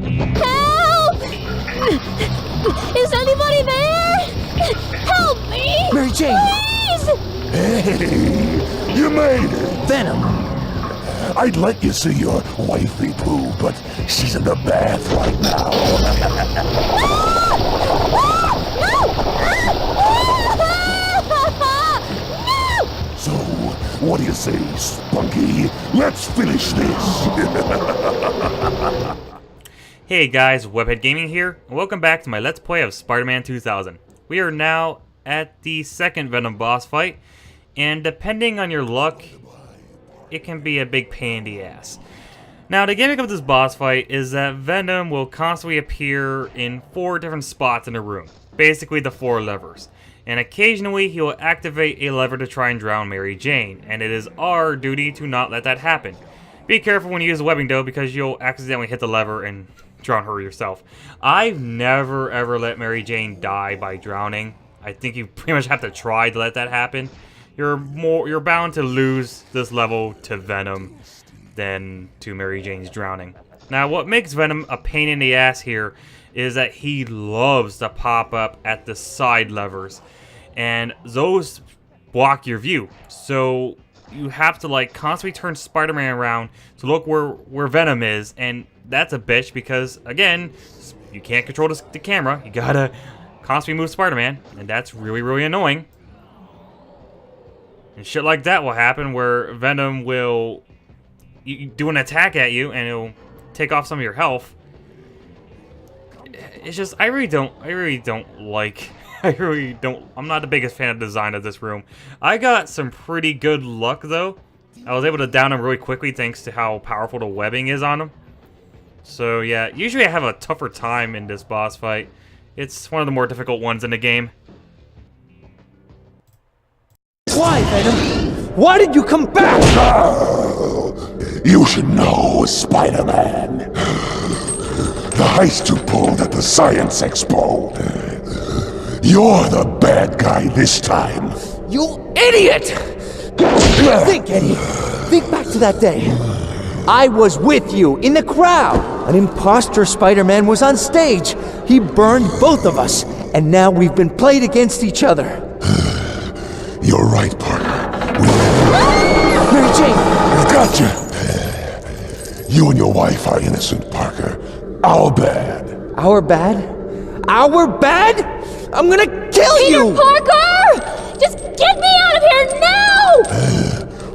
Help! Is anybody there? Help me! Mary Jane! Please! Hey, you made it! Venom! I'd let you see your wifey poo, but she's in the bath right now. So, what do you say, Spunky? Let's finish this! Hey guys, WebHeadGaming here, and welcome back to my Let's Play of Spider-Man 2000. We are now at the second Venom boss fight, and depending on your luck, it can be a big pain in the ass. Now, the gimmick of this boss fight is that Venom will constantly appear in 4 different spots in the room, basically the 4 levers. And occasionally, he will activate a lever to try and drown Mary Jane, and it is our duty to not let that happen. Be careful when you use the webbing though, because you'll accidentally hit the lever and drown her yourself. I've never ever let Mary Jane die by drowning. I think you pretty much have to try to let that happen. You're bound to lose this level to Venom than to Mary Jane's drowning. Now, what makes Venom a pain in the ass here is that he loves to pop up at the side levers, and those block your view. So you have to like constantly turn Spider-Man around to look where Venom is, and that's a bitch because again, you can't control the camera. You gotta constantly move Spider-Man, and that's really annoying. And shit like that will happen where Venom will do an attack at you and it'll take off some of your health. It's just I'm not the biggest fan of the design of this room. I got some pretty good luck though. I was able to down him really quickly thanks to how powerful the webbing is on him. So yeah, usually I have a tougher time in this boss fight. It's one of the more difficult ones in the game. Why, Venom? Why did you come back? You should know, Spider-Man. The heist you pulled at the Science Expo. You're the bad guy this time. You idiot! Think, Eddie. Think back to that day. I was with you, in the crowd. An imposter Spider-Man was on stage. He burned both of us, and now we've been played against each other. You're right, Parker. Mary Jane! Gotcha! You and your wife are innocent, Parker. Our bad. Our bad? Our bad? I'm gonna kill you! Parker! Just get me out of here now!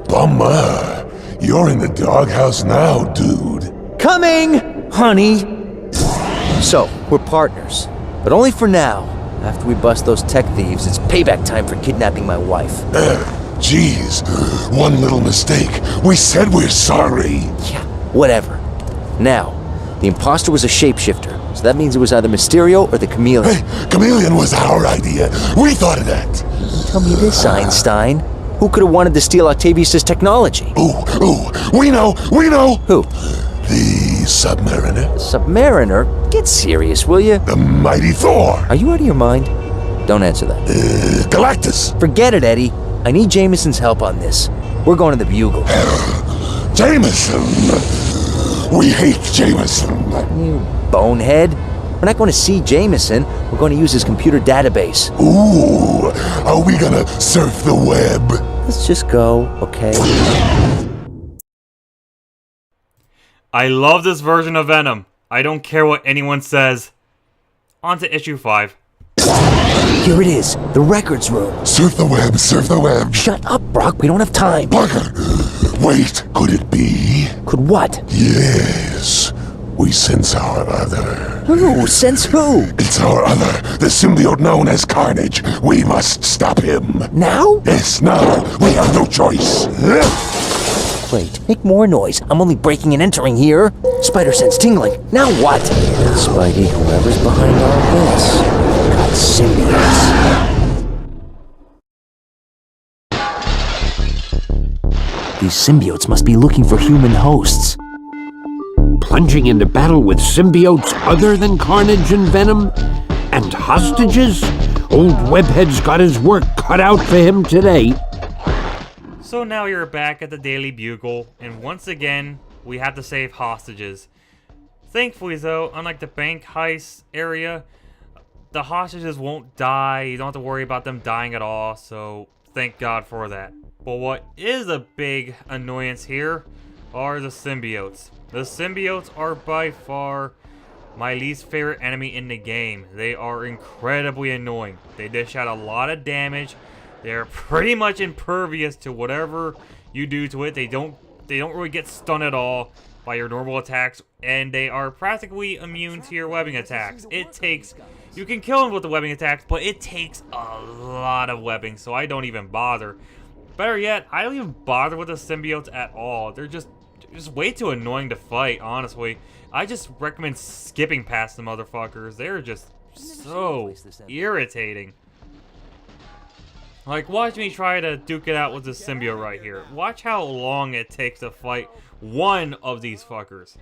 Bummer. You're in the doghouse now, dude. Coming, honey. So, we're partners, but only for now. After we bust those tech thieves, it's payback time for kidnapping my wife. Jeez, one little mistake. We said we're sorry. Yeah, whatever. Now, the imposter was a shapeshifter, so that means it was either Mysterio or the Chameleon. Hey, Chameleon was our idea. We thought of that. Tell me this, Einstein. Who could have wanted to steal Octavius' technology? Ooh, we know! Who? The Submariner. Submariner? Get serious, will you? The mighty Thor. Are you out of your mind? Don't answer that. Galactus. Forget it, Eddie. I need Jameson's help on this. We're going to the Bugle. Jameson. We hate Jameson. You bonehead. We're not going to see Jameson. We're going to use his computer database. Ooh, are we gonna surf the web? Let's just go, okay? I love this version of Venom. I don't care what anyone says. On to issue 5. Here it is, the records room. Surf the web, surf the web. Shut up, Brock. We don't have time. Parker, wait, could it be? Could what? Yes, we sense our other. Who? Sense who? It's our other, the symbiote known as Carnage. We must stop him. Now? Yes, now. We have no choice. Wait, make more noise. I'm only breaking and entering here. Spider sense tingling. Now what? Spidey, whoever's behind all this. Got symbiotes. These symbiotes must be looking for human hosts. Plunging into battle with symbiotes other than Carnage and Venom? And hostages? Old WebHead's got his work cut out for him today. So now you're back at the Daily Bugle, and once again, we have to save hostages. Thankfully, though, unlike the bank heist area, the hostages won't die. You don't have to worry about them dying at all, so thank God for that. But what is a big annoyance here are the symbiotes. The symbiotes are by far my least favorite enemy in the game. They are incredibly annoying. They dish out a lot of damage. They're pretty much impervious to whatever you do to it. They don't really get stunned at all by your normal attacks, and they are practically immune to your webbing attacks. You can kill them with the webbing attacks, but it takes a lot of webbing, so I don't even bother. Better yet, I don't even bother with the symbiotes at all. They're just way too annoying to fight, honestly. I just recommend skipping past the motherfuckers. They're just so irritating. Like, watch me try to duke it out with this symbiote right here. Watch how long it takes to fight one of these fuckers.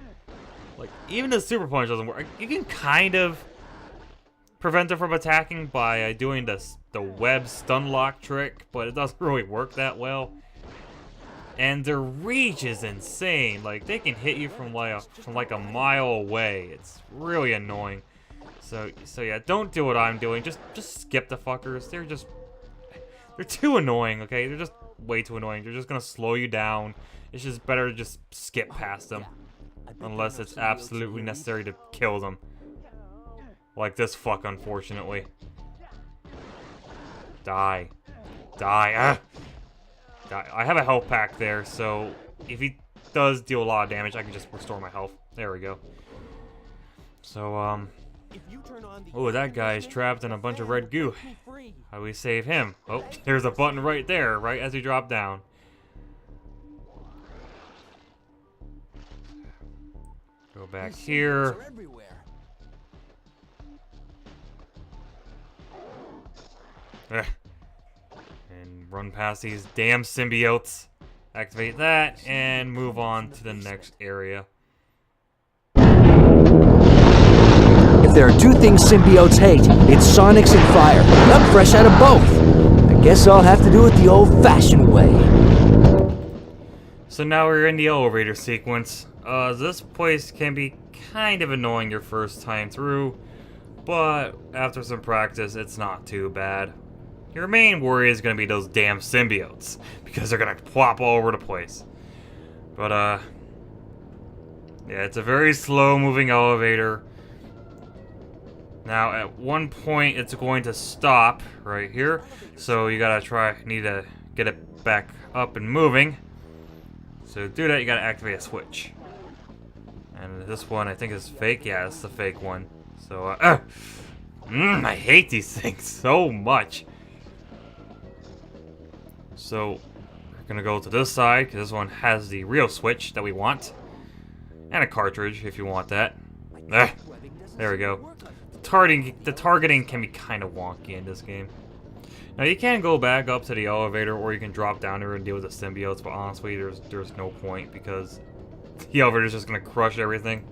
Like, even the super punch doesn't work. You can kind of prevent it from attacking by doing the web stun lock trick, but it doesn't really work that well. And their reach is insane. Like, they can hit you from like a mile away. It's really annoying. So yeah, don't do what I'm doing. Just skip the fuckers. They're too annoying, okay? They're just way too annoying. They're just gonna slow you down. It's just better to just skip past them. Unless it's absolutely necessary to kill them. Like this fuck, unfortunately. Die. Die. Ah! Die. I have a health pack there, so if he does deal a lot of damage, I can just restore my health. There we go. So, oh, that guy is trapped in a bunch of red goo. How do we save him? Oh, there's a button right there, right as he dropped down. Go back here. And run past these damn symbiotes. Activate that and move on to the next area. If there are two things symbiotes hate, it's Sonics and fire. I'm fresh out of both. I guess I'll have to do it the old-fashioned way. So now we're in the elevator sequence. This place can be kind of annoying your first time through, but after some practice, it's not too bad. Your main worry is going to be those damn symbiotes, because they're going to plop all over the place. But, yeah, it's a very slow-moving elevator. Now, at one point, it's going to stop right here, so you need to get it back up and moving. So to do that, you gotta activate a switch. And this one, I think, is fake. Yeah, it's the fake one. So, I hate these things so much. So, we're gonna go to this side, because this one has the real switch that we want. And a cartridge, if you want that. There we go. The targeting can be kind of wonky in this game. Now, you can go back up to the elevator, or you can drop down there and deal with the symbiotes, but honestly, there's no point, because the elevator's just gonna crush everything.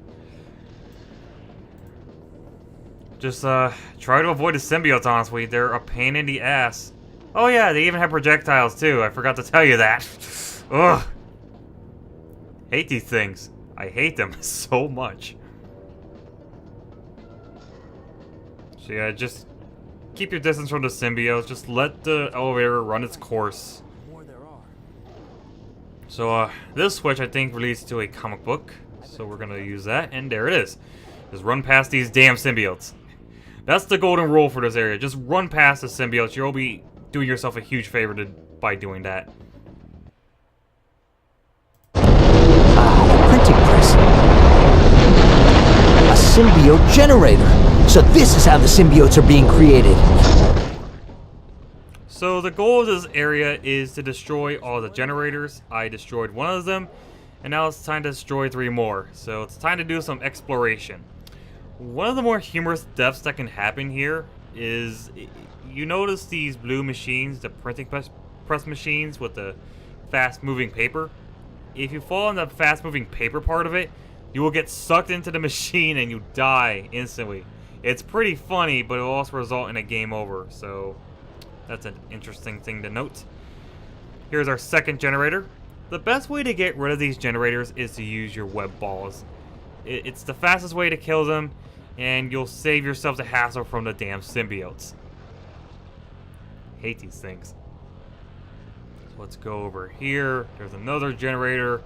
Just, try to avoid the symbiotes, honestly. They're a pain in the ass. Oh yeah, they even have projectiles, too. I forgot to tell you that. Ugh. Hate these things. I hate them so much. So yeah, just keep your distance from the symbiotes. Just let the elevator run its course. So, this switch, I think, leads to a comic book. So we're gonna use that, and there it is. Just run past these damn symbiotes. That's the golden rule for this area. Just run past the symbiotes. You'll be doing yourself a huge favor by doing that. Ah, the printing press. A symbiote generator. So this is how the symbiotes are being created. So the goal of this area is to destroy all the generators. I destroyed one of them, and now it's time to destroy 3 more. So it's time to do some exploration. One of the more humorous deaths that can happen here is, you notice these blue machines, the printing press machines with the fast-moving paper? If you fall in the fast-moving paper part of it, you will get sucked into the machine and you die instantly. It's pretty funny, but it will also result in a game over, so that's an interesting thing to note. Here's our second generator. The best way to get rid of these generators is to use your web balls. It's the fastest way to kill them, and you'll save yourself the hassle from the damn symbiotes. Hate these things. So let's go over here. There's another generator.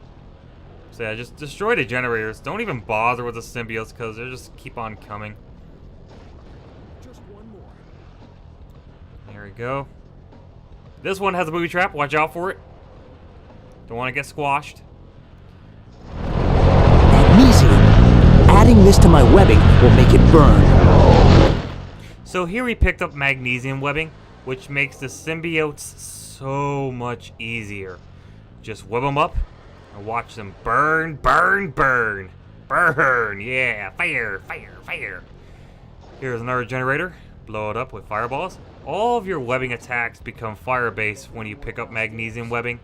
So yeah, just destroy the generators. Don't even bother with the symbiotes because they just keep on coming. Just one more. There we go. This one has a booby trap. Watch out for it. Don't want to get squashed. Magnesium. Adding this to my webbing will make it burn. So here we picked up magnesium webbing, which makes the symbiotes so much easier. Just web them up and watch them burn, burn, burn. Burn, yeah, fire, fire, fire. Here's another generator. Blow it up with fireballs. All of your webbing attacks become fire-based when you pick up magnesium webbing.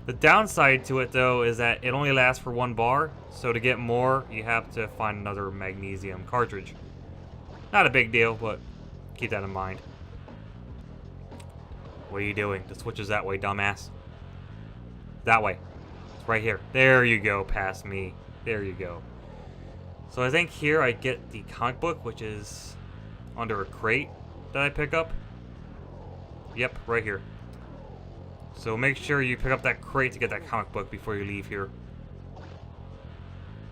The downside to it, though, is that it only lasts for 1 bar, so to get more, you have to find another magnesium cartridge. Not a big deal, but keep that in mind. What are you doing? The switch is that way, dumbass. That way. It's right here. There you go, past me. There you go. So I think here I get the comic book, which is under a crate that I pick up. Yep, right here. So make sure you pick up that crate to get that comic book before you leave here.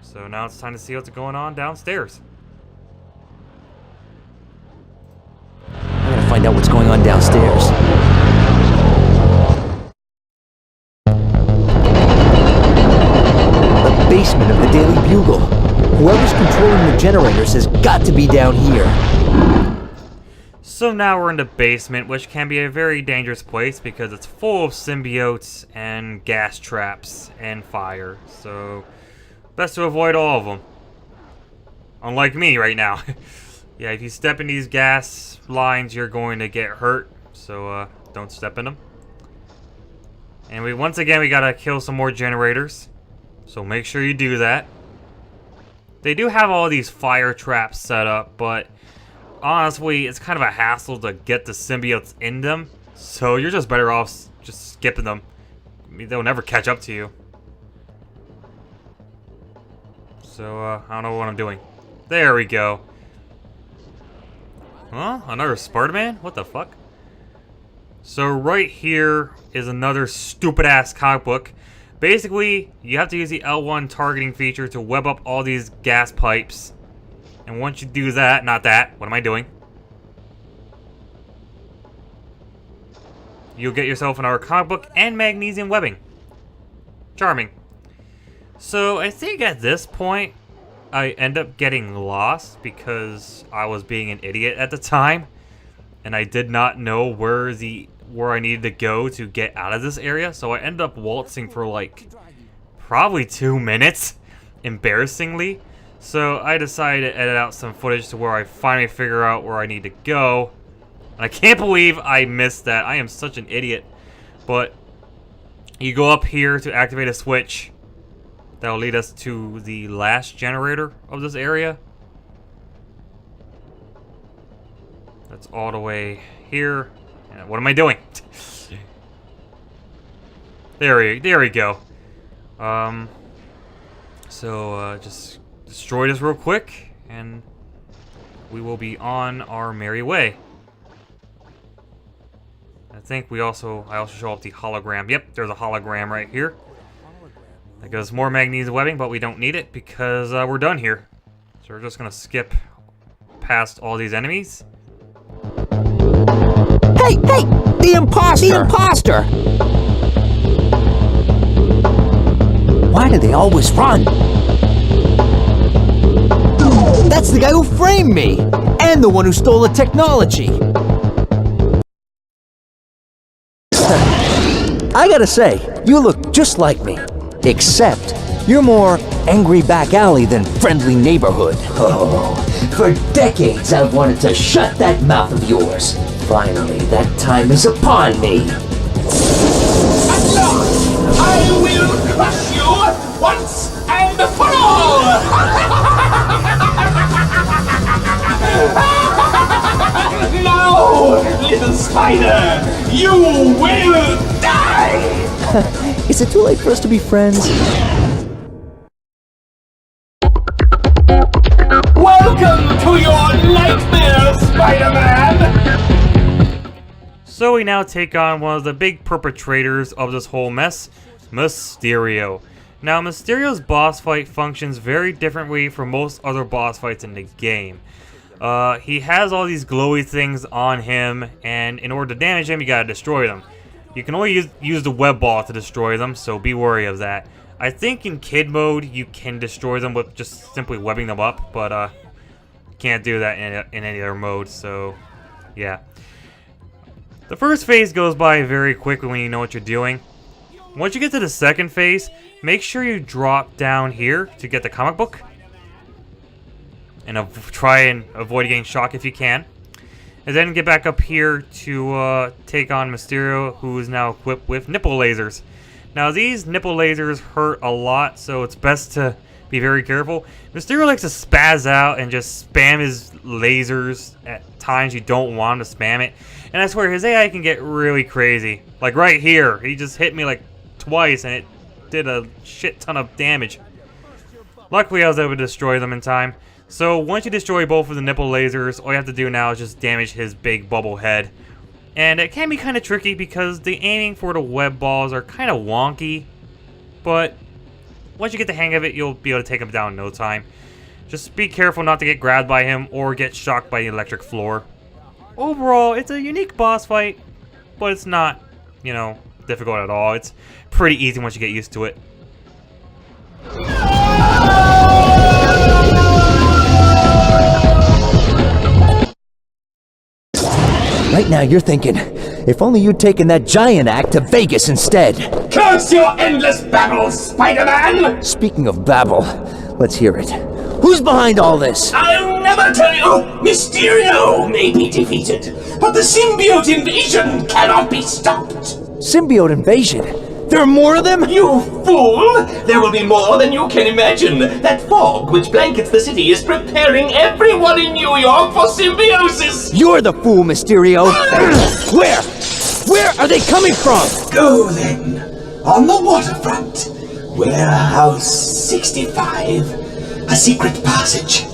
So now it's time to see what's going on downstairs. I'm gonna find out what's going on downstairs. The basement of the Daily Bugle. Whoever's controlling the generators has got to be down here. So now we're in the basement, which can be a very dangerous place because it's full of symbiotes and gas traps and fire. So best to avoid all of them. Unlike me right now. Yeah, if you step in these gas lines, you're going to get hurt. So don't step in them. And once again, we gotta kill some more generators. So make sure you do that. They do have all these fire traps set up, but honestly, it's kind of a hassle to get the symbiotes in them. So you're just better off just skipping them. I mean, they'll never catch up to you. So, I don't know what I'm doing. There we go. Huh? Another Spiderman? What the fuck? So right here is another stupid-ass comic book. Basically, you have to use the L1 targeting feature to web up all these gas pipes. And once you do that, not that, what am I doing? You'll get yourself another comic book and magnesium webbing. Charming. So I think at this point, I end up getting lost because I was being an idiot at the time. And I did not know where I needed to go to get out of this area. So I ended up waltzing for like probably 2 minutes, embarrassingly. So I decided to edit out some footage to where I finally figure out where I need to go. And I can't believe I missed that. I am such an idiot. But you go up here to activate a switch. That'll lead us to the last generator of this area. That's all the way here. And what am I doing? There we go. Just destroy this real quick, and we will be on our merry way. I think I also show up the hologram. Yep, there's a hologram right here. That gives us more magnesium webbing, but we don't need it because we're done here. So we're just gonna skip past all these enemies. Hey! The imposter! The imposter! Why do they always run? That's the guy who framed me! And the one who stole the technology! I gotta say, you look just like me. Except, you're more angry back alley than friendly neighborhood. Oh, for decades I've wanted to shut that mouth of yours. Finally, that time is upon me. At last, I will crush you once and for all! Now, little spider, you will die! Is it too late for us to be friends? we now take on one of the big perpetrators of this whole mess, Mysterio. Now, Mysterio's boss fight functions very differently from most other boss fights in the game. He has all these glowy things on him, and in order to damage him, you gotta destroy them. You can only use the web ball to destroy them, so be wary of that. I think in kid mode, you can destroy them with just simply webbing them up, but can't do that in any other mode, so yeah. The first phase goes by very quickly when you know what you're doing. Once you get to the second phase, make sure you drop down here to get the comic book. And try and avoid getting shocked if you can. And then get back up here to take on Mysterio, who is now equipped with nipple lasers. Now these nipple lasers hurt a lot, so it's best to be very careful. Mysterio likes to spaz out and just spam his lasers at times you don't want him to spam it. And I swear, his AI can get really crazy. Like right here, he just hit me like twice and it did a shit ton of damage. Luckily, I was able to destroy them in time. So once you destroy both of the nipple lasers, all you have to do now is just damage his big bubble head. And it can be kind of tricky because the aiming for the web balls are kind of wonky. But once you get the hang of it, you'll be able to take him down in no time. Just be careful not to get grabbed by him or get shocked by the electric floor. Overall, it's a unique boss fight, but it's not, you know, difficult at all. It's pretty easy once you get used to it. Right now you're thinking, if only you'd taken that giant act to Vegas instead. Curse your endless babble, Spider-Man! Speaking of babble, let's hear it. Who's behind all this? I'll never tell you! Mysterio may be defeated, but the symbiote invasion cannot be stopped! Symbiote invasion? There are more of them? You fool! There will be more than you can imagine! That fog which blankets the city is preparing everyone in New York for symbiosis! You're the fool, Mysterio! Where? Where are they coming from? Go then! On the waterfront! Warehouse 65. A secret passage.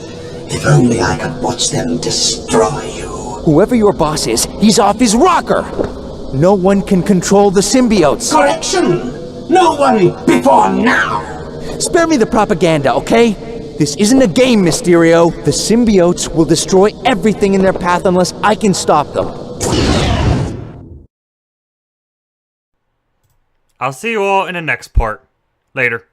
If only I could watch them destroy you. Whoever your boss is, he's off his rocker! No one can control the symbiotes. Correction! No one before now! Spare me the propaganda, okay? This isn't a game, Mysterio. The symbiotes will destroy everything in their path unless I can stop them. I'll see you all in the next part. Later.